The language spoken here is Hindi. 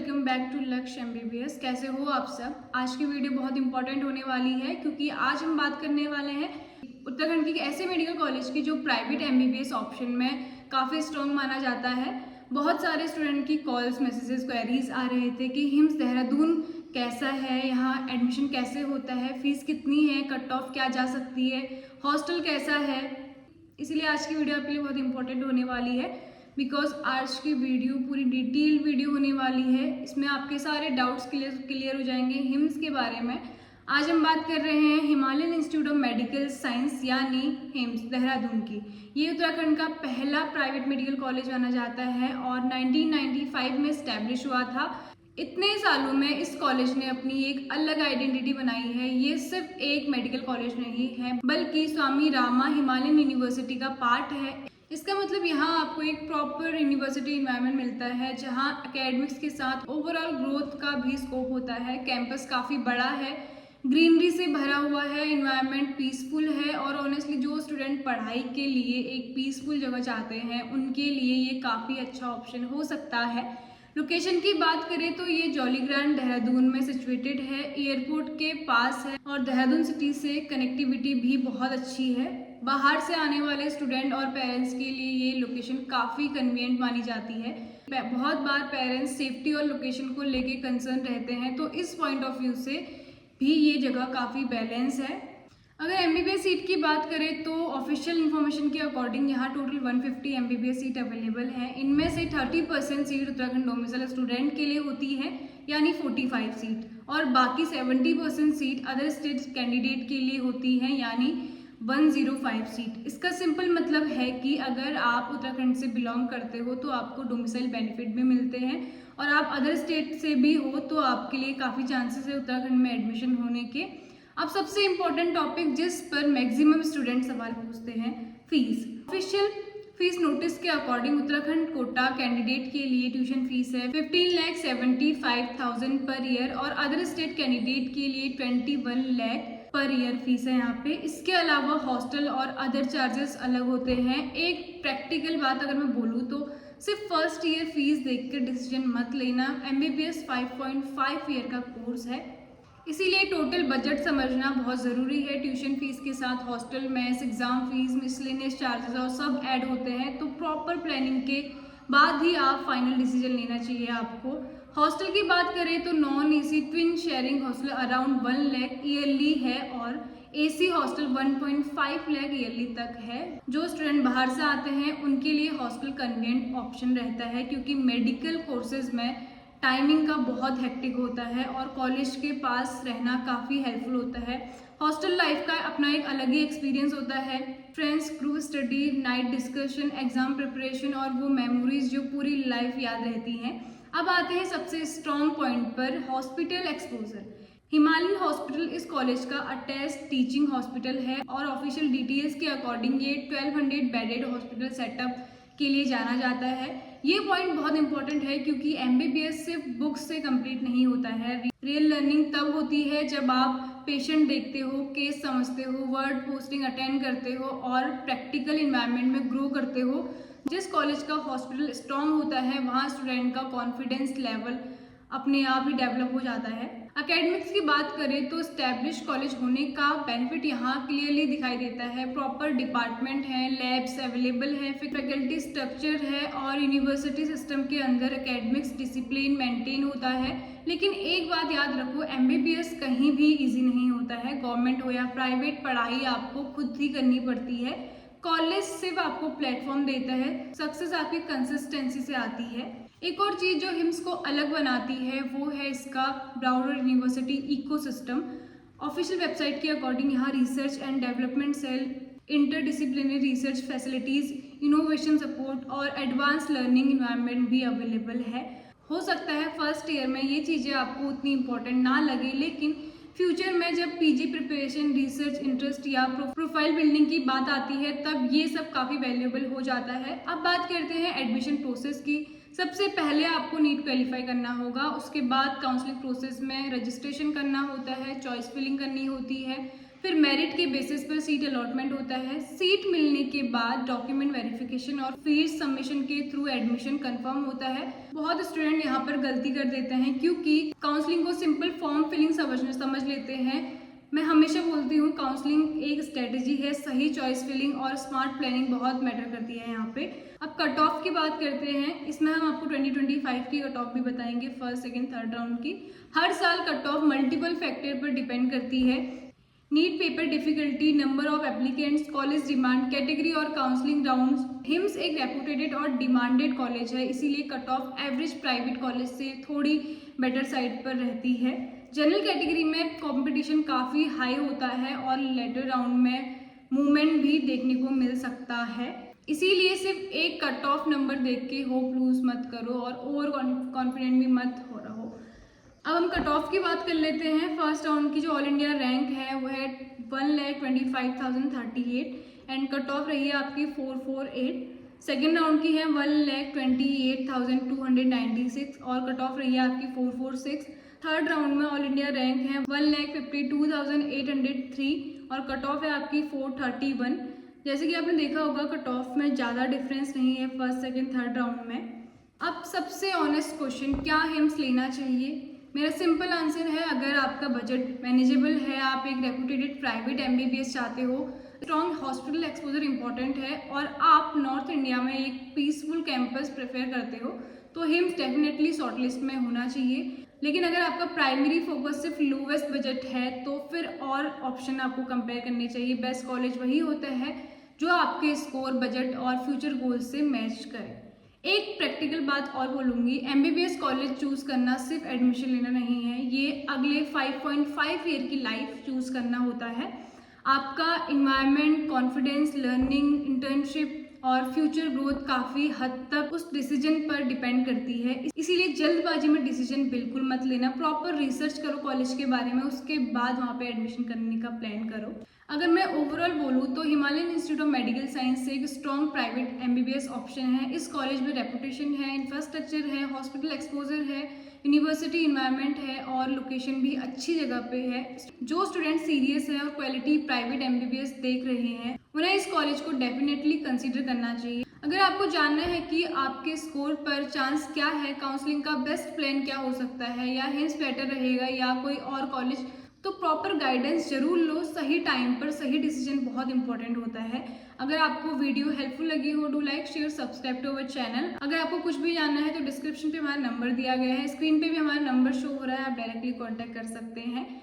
वेलकम बैक टू लक्ष्य एमबीबीएस। कैसे हो आप सब। आज की वीडियो बहुत इंपॉर्टेंट होने वाली है क्योंकि आज हम बात करने वाले हैं उत्तराखंड की ऐसे मेडिकल कॉलेज की जो प्राइवेट एमबीबीएस ऑप्शन में काफ़ी स्ट्रॉन्ग माना जाता है। बहुत सारे स्टूडेंट की कॉल्स, मैसेजेस, क्वेरीज आ रहे थे कि हिम्स देहरादून कैसा है, यहाँ एडमिशन कैसे होता है, फीस कितनी है, कट ऑफ क्या जा सकती है, हॉस्टल कैसा है। इसीलिए आज की वीडियो आपके लिए बहुत इंपॉर्टेंट होने वाली है बिकॉज आज की वीडियो पूरी डिटेल वीडियो होने वाली है। इसमें आपके सारे डाउट्स क्लियर हो जाएंगे हिम्स के बारे में। आज हम बात कर रहे हैं Himalayan institute of medical science यानी हिम्स देहरादून की। ये उत्तराखंड का पहला प्राइवेट मेडिकल कॉलेज माना जाता है और 1995 में स्टैब्लिश हुआ था। इतने सालों में इस कॉलेज ने अपनी एक अलग आइडेंटिटी बनाई है। ये सिर्फ एक मेडिकल कॉलेज नहीं है बल्कि स्वामी रामा हिमालयन यूनिवर्सिटी का पार्ट है। इसका मतलब यहाँ आपको एक प्रॉपर यूनिवर्सिटी इन्वायरमेंट मिलता है जहाँ एकेडमिक्स के साथ ओवरऑल ग्रोथ का भी स्कोप होता है। कैंपस काफ़ी बड़ा है, ग्रीनरी से भरा हुआ है, इन्वायरमेंट पीसफुल है और ऑनेस्टली जो स्टूडेंट पढ़ाई के लिए एक पीसफुल जगह चाहते हैं उनके लिए ये काफ़ी अच्छा ऑप्शन हो सकता है। लोकेशन की बात करें तो ये जॉलीग्रांट देहरादून में सिचुएटेड है, एयरपोर्ट के पास है और देहरादून सिटी से कनेक्टिविटी भी बहुत अच्छी है। बाहर से आने वाले स्टूडेंट और पेरेंट्स के लिए ये लोकेशन काफ़ी कन्वीनियंट मानी जाती है। बहुत बार पेरेंट्स सेफ्टी और लोकेशन को लेके कंसर्न रहते हैं, तो इस पॉइंट ऑफ व्यू से भी ये जगह काफ़ी बैलेंस है। अगर एमबीबीएस सीट की बात करें तो ऑफिशियल इन्फॉर्मेशन के अकॉर्डिंग यहाँ टोटल 150 एमबीबीएस सीट अवेलेबल है। इनमें से 30% सीट उत्तराखंड डोमिसाइल स्टूडेंट के लिए होती है यानी 45 सीट, और बाकी 70% सीट अदर स्टेट कैंडिडेट के लिए होती है यानी 105 सीट। इसका सिंपल मतलब है कि अगर आप उत्तराखंड से बिलोंग करते हो तो आपको डोमिसाइल बेनिफिट भी मिलते हैं और आप अदर स्टेट से भी हो तो आपके लिए काफ़ी चांसेस है उत्तराखंड में एडमिशन होने के। अब सबसे इम्पोर्टेंट टॉपिक जिस पर मैक्सिमम स्टूडेंट सवाल पूछते हैं, फीस। ऑफिशियल फीस नोटिस के अकॉर्डिंग उत्तराखंड कोटा कैंडिडेट के लिए ट्यूशन फीस है 15,75,000 पर ईयर और अदर स्टेट कैंडिडेट के लिए 21 लाख पर ईयर फीस है यहाँ पे। इसके अलावा हॉस्टल और अदर चार्जेस अलग होते हैं। एक प्रैक्टिकल बात अगर मैं बोलूँ तो सिर्फ फर्स्ट ईयर फीस देखकर डिसीजन मत लेना। एमबीबीएस 5.5 ईयर का कोर्स है, इसीलिए टोटल बजट समझना बहुत ज़रूरी है। ट्यूशन फीस के साथ hostel, mess, exam fees, miscellaneous charges और सब ऐड होते हैं, तो प्रॉपर प्लानिंग के बाद ही आप फाइनल डिसीजन लेना चाहिए आपको। हॉस्टल की बात करें तो non AC twin sharing hostel around 1 lakh yearly है और एसी हॉस्टल 1.5 लाख ईयरली तक है। जो स्टूडेंट बाहर से आते हैं उनके लिए हॉस्टल कन्वीनियंट ऑप्शन रहता है क्योंकि मेडिकल कोर्सेज में टाइमिंग का बहुत हेक्टिक होता है और कॉलेज के पास रहना काफ़ी हेल्पफुल होता है। हॉस्टल लाइफ का अपना एक अलग ही एक्सपीरियंस होता है। Friends, group study, night discussion, exam preparation और वो मेमोरीज जो पूरी लाइफ याद रहती हैं। अब आते हैं सबसे स्ट्रॉन्ग पॉइंट पर, हॉस्पिटल एक्सपोजर। हिमालयन हॉस्पिटल इस कॉलेज का अटैच्ड टीचिंग हॉस्पिटल है और ऑफिशियल डिटेल्स के अकॉर्डिंग ये 1200 बेडेड हॉस्पिटल सेटअप के लिए जाना जाता है। ये पॉइंट बहुत इंपॉर्टेंट है क्योंकि एमबीबीएस सिर्फ बुक्स से कंप्लीट नहीं होता है। रियल लर्निंग तब होती है जब आप पेशेंट देखते हो, केस समझते हो, वर्ड पोस्टिंग अटेंड करते हो और प्रैक्टिकल इन्वायरमेंट में ग्रो करते हो। जिस कॉलेज का हॉस्पिटल स्ट्रॉन्ग होता है वहाँ स्टूडेंट का कॉन्फिडेंस लेवल अपने आप ही डेवलप हो जाता है। एकेडमिक्स की बात करें तो स्टैब्लिश कॉलेज होने का बेनिफिट यहाँ क्लियरली दिखाई देता है। प्रॉपर डिपार्टमेंट है, लैब्स अवेलेबल है, फैकल्टी स्ट्रक्चर है और यूनिवर्सिटी सिस्टम के अंदर एकेडमिक्स डिसिप्लिन मेंटेन होता है। लेकिन एक बात याद रखो, एमबीबीएस कहीं भी इजी नहीं होता है। गवर्नमेंट हो या प्राइवेट, पढ़ाई आपको खुद ही करनी पड़ती है। कॉलेज सिर्फ आपको प्लेटफॉर्म देता है, सक्सेस आपकी कंसिस्टेंसी से आती है। एक और चीज़ जो हिम्स को अलग बनाती है वो है इसका broader university ecosystem. Official website के अकॉर्डिंग यहाँ research and development cell, interdisciplinary research facilities, innovation support और एडवांस लर्निंग इन्वायरमेंट भी अवेलेबल है। हो सकता है फर्स्ट ईयर में ये चीज़ें आपको उतनी इम्पोर्टेंट ना लगे, लेकिन फ्यूचर में जब पीजी प्रिपरेशन, रिसर्च इंटरेस्ट या प्रोफाइल बिल्डिंग की बात आती है तब ये सब काफ़ी वैल्यूएबल हो जाता है। अब बात करते हैं एडमिशन प्रोसेस की। सबसे पहले आपको नीट क्वालिफाई करना होगा, उसके बाद काउंसलिंग प्रोसेस में रजिस्ट्रेशन करना होता है, चॉइस फिलिंग करनी होती है, फिर मेरिट के बेसिस पर सीट अलॉटमेंट होता है। सीट मिलने के बाद डॉक्यूमेंट वेरिफिकेशन और फीस सबमिशन के थ्रू एडमिशन कंफर्म होता है। बहुत स्टूडेंट यहाँ पर गलती कर देते हैं क्योंकि काउंसलिंग को सिंपल फॉर्म फिलिंग समझ लेते हैं। मैं हमेशा बोलती हूँ काउंसलिंग एक स्ट्रेटेजी है, सही चॉइस फिलिंग और स्मार्ट प्लानिंग बहुत मैटर करती है यहाँ पे। अब कट ऑफ की बात करते हैं, इसमें हम आपको 2025 की कट ऑफ भी बताएंगे, फर्स्ट सेकंड थर्ड राउंड की। हर साल कट ऑफ मल्टीपल फैक्टर पर डिपेंड करती है। NEET paper difficulty, number of applicants, college demand, category और काउंसलिंग राउंड्स। हिम्स एक रेपुटेटेड और डिमांडेड कॉलेज है, इसीलिए cut off average private college से थोड़ी बेटर साइड पर रहती है। जनरल कैटेगरी में कंपटीशन काफ़ी हाई होता है और लेटर राउंड में मूवमेंट भी देखने को मिल सकता है, इसीलिए सिर्फ एक कट ऑफ नंबर देख के होप लूज मत करो और ओवर कॉन्फिडेंट भी मत हो रहो। अब हम कट ऑफ की बात कर लेते हैं। फर्स्ट राउंड की जो ऑल इंडिया रैंक है वो है 1,25,038 एंड कट ऑफ रही है आपकी 448। सेकेंड राउंड की है 1,28,296 और कट ऑफ रही है आपकी 446। थर्ड राउंड में ऑल इंडिया रैंक है 1,52,803 और कट ऑफ है आपकी 431। जैसे कि आपने देखा होगा कट ऑफ में ज़्यादा डिफरेंस नहीं है फर्स्ट सेकेंड थर्ड राउंड में। अब सबसे ऑनेस्ट क्वेश्चन, क्या हिम्स लेना चाहिए? मेरा सिंपल आंसर है, अगर आपका बजट मैनेजेबल है, आप एक रेपुटेटेड प्राइवेट MBBS चाहते हो, स्ट्रॉन्ग हॉस्पिटल एक्सपोजर इंपॉर्टेंट है और आप नॉर्थ इंडिया में एक पीसफुल कैंपस प्रेफर करते हो, तो हिम्स डेफिनेटली शॉर्टलिस्ट में होना चाहिए। लेकिन अगर आपका प्राइमरी फोकस सिर्फ लोवेस्ट बजट है तो फिर और ऑप्शन आपको कंपेयर करनी चाहिए। बेस्ट कॉलेज वही होता है जो आपके स्कोर, बजट और फ्यूचर गोल्स से मैच करे। एक प्रैक्टिकल बात और बोलूँगी, MBBS कॉलेज चूज़ करना सिर्फ एडमिशन लेना नहीं है, ये अगले 5.5 ईयर की लाइफ चूज़ करना होता है। आपका इन्वायरमेंट, कॉन्फिडेंस, लर्निंग, इंटर्नशिप और फ्यूचर ग्रोथ काफ़ी हद तक उस डिसीजन पर डिपेंड करती है, इसीलिए जल्दबाजी में डिसीजन बिल्कुल मत लेना। प्रॉपर रिसर्च करो कॉलेज के बारे में, उसके बाद वहाँ पे एडमिशन करने का प्लान करो। अगर मैं ओवरऑल बोलूँ तो Himalayan institute of medical science से एक स्ट्रॉन्ग प्राइवेट MBBS ऑप्शन है। इस कॉलेज में रेपुटेशन है, इंफ्रास्ट्रक्चर है, हॉस्पिटल एक्सपोजर है, यूनिवर्सिटी इन्वायरमेंट है और लोकेशन भी अच्छी जगह पे है। जो स्टूडेंट सीरियस है और क्वालिटी प्राइवेट MBBS देख रहे हैं, उन्हें इस कॉलेज को डेफिनेटली कंसीडर करना चाहिए। अगर आपको जानना है कि आपके स्कोर पर चांस क्या है, काउंसलिंग का बेस्ट प्लान क्या हो सकता है, या हिम्स बेटर रहेगा या कोई और कॉलेज, तो प्रॉपर गाइडेंस जरूर लो। सही टाइम पर सही डिसीजन बहुत इंपॉर्टेंट होता है। अगर आपको वीडियो हेल्पफुल लगी हो, do like, share, subscribe to our channel. अगर आपको कुछ भी जानना है तो डिस्क्रिप्शन पे हमारा नंबर दिया गया है, स्क्रीन पे भी हमारा नंबर शो हो रहा है, आप डायरेक्टली कॉन्टैक्ट कर सकते हैं।